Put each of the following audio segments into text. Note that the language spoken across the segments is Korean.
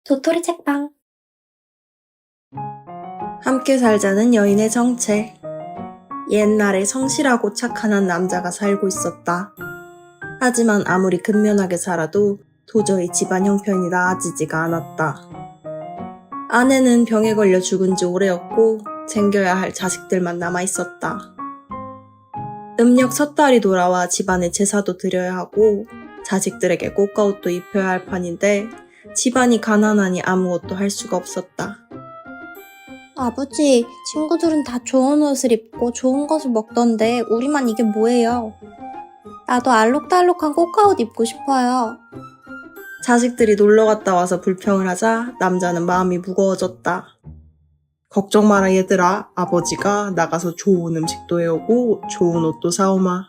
도토리 책방. 함께 살자는 여인의 정체. 옛날에 성실하고 착한 한 남자가 살고 있었다. 하지만 아무리 근면하게 살아도 도저히 집안 형편이 나아지지가 않았다. 아내는 병에 걸려 죽은 지 오래였고 챙겨야 할 자식들만 남아있었다. 음력 섣달이 돌아와 집안에 제사도 드려야 하고 자식들에게 꽃가옷도 입혀야 할 판인데 집안이 가난하니 아무것도 할 수가 없었다. 아버지, 친구들은 다 좋은 옷을 입고 좋은 것을 먹던데 우리만 이게 뭐예요? 나도 알록달록한 꽃가옷 입고 싶어요. 자식들이 놀러 갔다 와서 불평을 하자 남자는 마음이 무거워졌다. 걱정 마라 얘들아. 아버지가 나가서 좋은 음식도 해오고 좋은 옷도 사오마.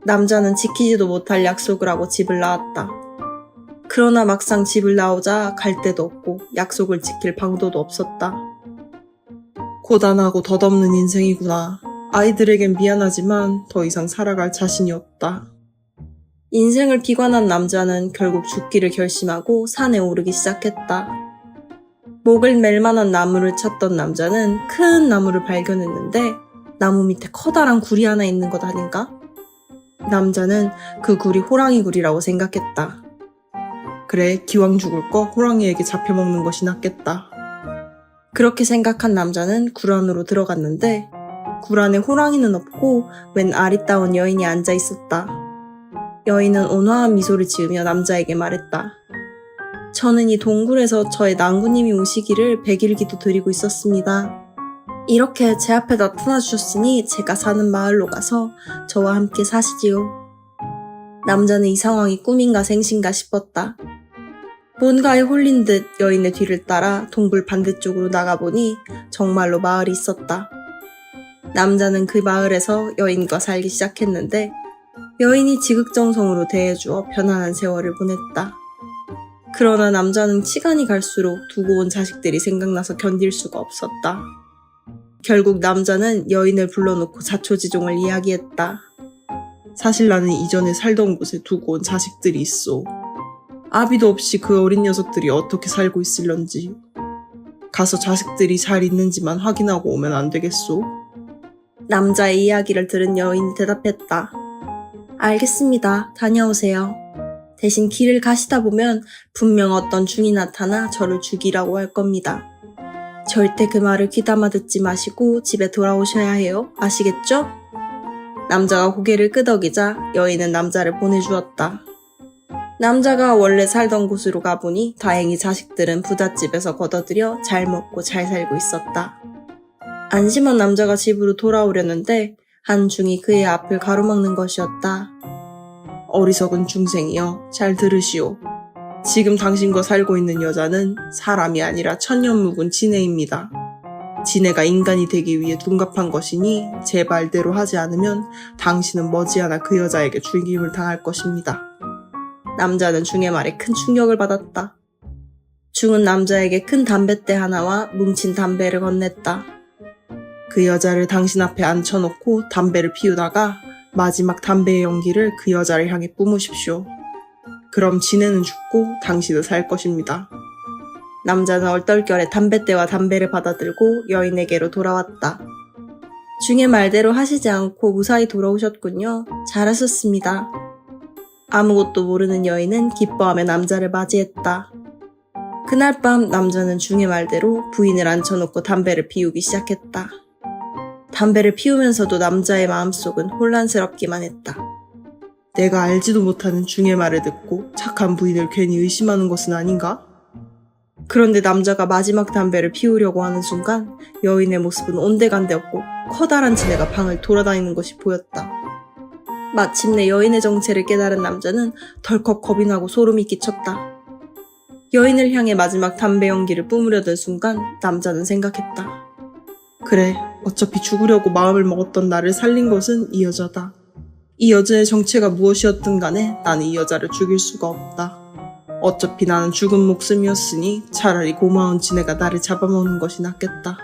남자는 지키지도 못할 약속을 하고 집을 나왔다. 그러나 막상 집을 나오자 갈 데도 없고 약속을 지킬 방도도 없었다. 고단하고 덧없는 인생이구나. 아이들에겐 미안하지만 더 이상 살아갈 자신이 없다. 인생을 비관한 남자는 결국 죽기를 결심하고 산에 오르기 시작했다. 목을 맬 만한 나무를 찾던 남자는 큰 나무를 발견했는데 나무 밑에 커다란 굴이 하나 있는 것 아닌가? 남자는 그 굴이 호랑이 굴이라고 생각했다. 그래, 기왕 죽을 거 호랑이에게 잡혀먹는 것이 낫겠다. 그렇게 생각한 남자는 굴 안으로 들어갔는데 굴 안에 호랑이는 없고 웬 아리따운 여인이 앉아 있었다. 여인은 온화한 미소를 지으며 남자에게 말했다. 저는 이 동굴에서 저의 낭구님이 오시기를 백일기도 드리고 있었습니다. 이렇게 제 앞에 나타나 주셨으니 제가 사는 마을로 가서 저와 함께 사시지요. 남자는 이 상황이 꿈인가 생신가 싶었다. 뭔가에 홀린 듯 여인의 뒤를 따라 동굴 반대쪽으로 나가보니 정말로 마을이 있었다. 남자는 그 마을에서 여인과 살기 시작했는데 여인이 지극정성으로 대해주어 편안한 세월을 보냈다. 그러나 남자는 시간이 갈수록 두고 온 자식들이 생각나서 견딜 수가 없었다. 결국 남자는 여인을 불러놓고 자초지종을 이야기했다. 사실 나는 이전에 살던 곳에 두고 온 자식들이 있어. 아비도 없이 그 어린 녀석들이 어떻게 살고 있을런지. 가서 자식들이 잘 있는지만 확인하고 오면 안 되겠소? 남자의 이야기를 들은 여인이 대답했다. 알겠습니다. 다녀오세요. 대신 길을 가시다 보면 분명 어떤 중이 나타나 저를 죽이라고 할 겁니다. 절대 그 말을 귀담아 듣지 마시고 집에 돌아오셔야 해요. 아시겠죠? 남자가 고개를 끄덕이자 여인은 남자를 보내주었다. 남자가 원래 살던 곳으로 가보니 다행히 자식들은 부잣집에서 걷어들여 잘 먹고 잘 살고 있었다. 안심한 남자가 집으로 돌아오려는데 한 중이 그의 앞을 가로막는 것이었다. 어리석은 중생이여, 잘 들으시오. 지금 당신과 살고 있는 여자는 사람이 아니라 천년묵은 지네입니다. 지네가 인간이 되기 위해 둔갑한 것이니 제 말대로 하지 않으면 당신은 머지않아 그 여자에게 죽임을 당할 것입니다. 남자는 중의 말에 큰 충격을 받았다. 중은 남자에게 큰 담뱃대 하나와 뭉친 담배를 건넸다. 그 여자를 당신 앞에 앉혀놓고 담배를 피우다가 마지막 담배의 연기를 그 여자를 향해 뿜으십시오. 그럼 지네는 죽고 당신은 살 것입니다. 남자는 얼떨결에 담뱃대와 담배를 받아들고 여인에게로 돌아왔다. 중의 말대로 하시지 않고 무사히 돌아오셨군요. 잘하셨습니다. 아무것도 모르는 여인은 기뻐하며 남자를 맞이했다. 그날 밤 남자는 중의 말대로 부인을 앉혀놓고 담배를 피우기 시작했다. 담배를 피우면서도 남자의 마음속은 혼란스럽기만 했다. 내가 알지도 못하는 중의 말을 듣고 착한 부인을 괜히 의심하는 것은 아닌가? 그런데 남자가 마지막 담배를 피우려고 하는 순간 여인의 모습은 온데간데 없고 커다란 지네가 방을 돌아다니는 것이 보였다. 마침내 여인의 정체를 깨달은 남자는 덜컥 겁이 나고 소름이 끼쳤다. 여인을 향해 마지막 담배 연기를 뿜으려던 순간 남자는 생각했다. 그래, 어차피 죽으려고 마음을 먹었던 나를 살린 것은 이 여자다. 이 여자의 정체가 무엇이었든 간에 나는 이 여자를 죽일 수가 없다. 어차피 나는 죽은 목숨이었으니 차라리 고마운 지네가 나를 잡아먹는 것이 낫겠다.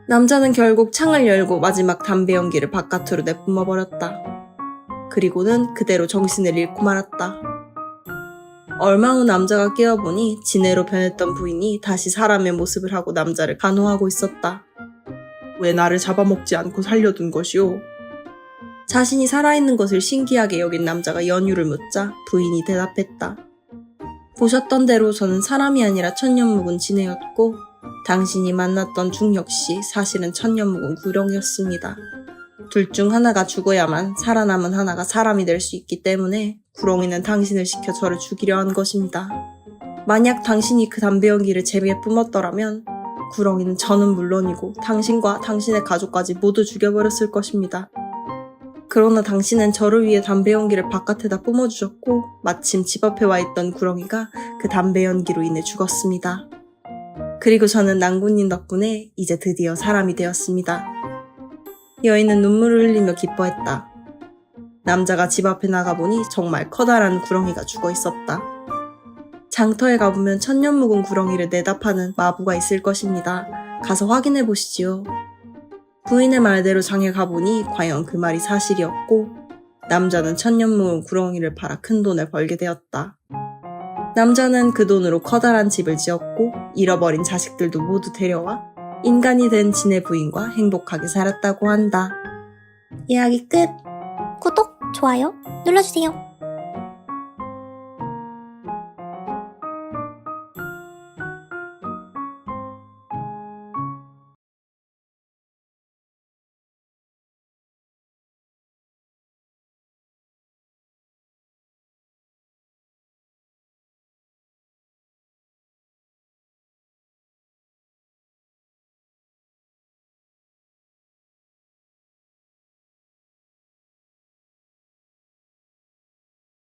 남자는 결국 창을 열고 마지막 담배 연기를 바깥으로 내뿜어버렸다. 그리고는 그대로 정신을 잃고 말았다. 얼마 후 남자가 깨어보니 지네로 변했던 부인이 다시 사람의 모습을 하고 남자를 간호하고 있었다. 왜 나를 잡아먹지 않고 살려둔 것이오? 자신이 살아있는 것을 신기하게 여긴 남자가 연유를 묻자 부인이 대답했다. 보셨던 대로 저는 사람이 아니라 천년 묵은 지네였고 당신이 만났던 중 역시 사실은 천년 묵은 구렁이었습니다. 둘 중 하나가 죽어야만 살아남은 하나가 사람이 될 수 있기 때문에 구렁이는 당신을 시켜 저를 죽이려 한 것입니다. 만약 당신이 그 담배 연기를 제비에 뿜었더라면 구렁이는 저는 물론이고 당신과 당신의 가족까지 모두 죽여버렸을 것입니다. 그러나 당신은 저를 위해 담배 연기를 바깥에다 뿜어주셨고 마침 집 앞에 와 있던 구렁이가 그 담배 연기로 인해 죽었습니다. 그리고 저는 낭군님 덕분에 이제 드디어 사람이 되었습니다. 여인은 눈물을 흘리며 기뻐했다. 남자가 집 앞에 나가보니 정말 커다란 구렁이가 죽어 있었다. 장터에 가보면 천년 묵은 구렁이를 내다 파는 마부가 있을 것입니다. 가서 확인해 보시지요. 부인의 말대로 장에 가보니 과연 그 말이 사실이었고 남자는 천년 묵은 구렁이를 팔아 큰 돈을 벌게 되었다. 남자는 그 돈으로 커다란 집을 지었고 잃어버린 자식들도 모두 데려와 인간이 된 지네 부인과 행복하게 살았다고 한다. 이야기 끝. 구독, 좋아요 눌러주세요.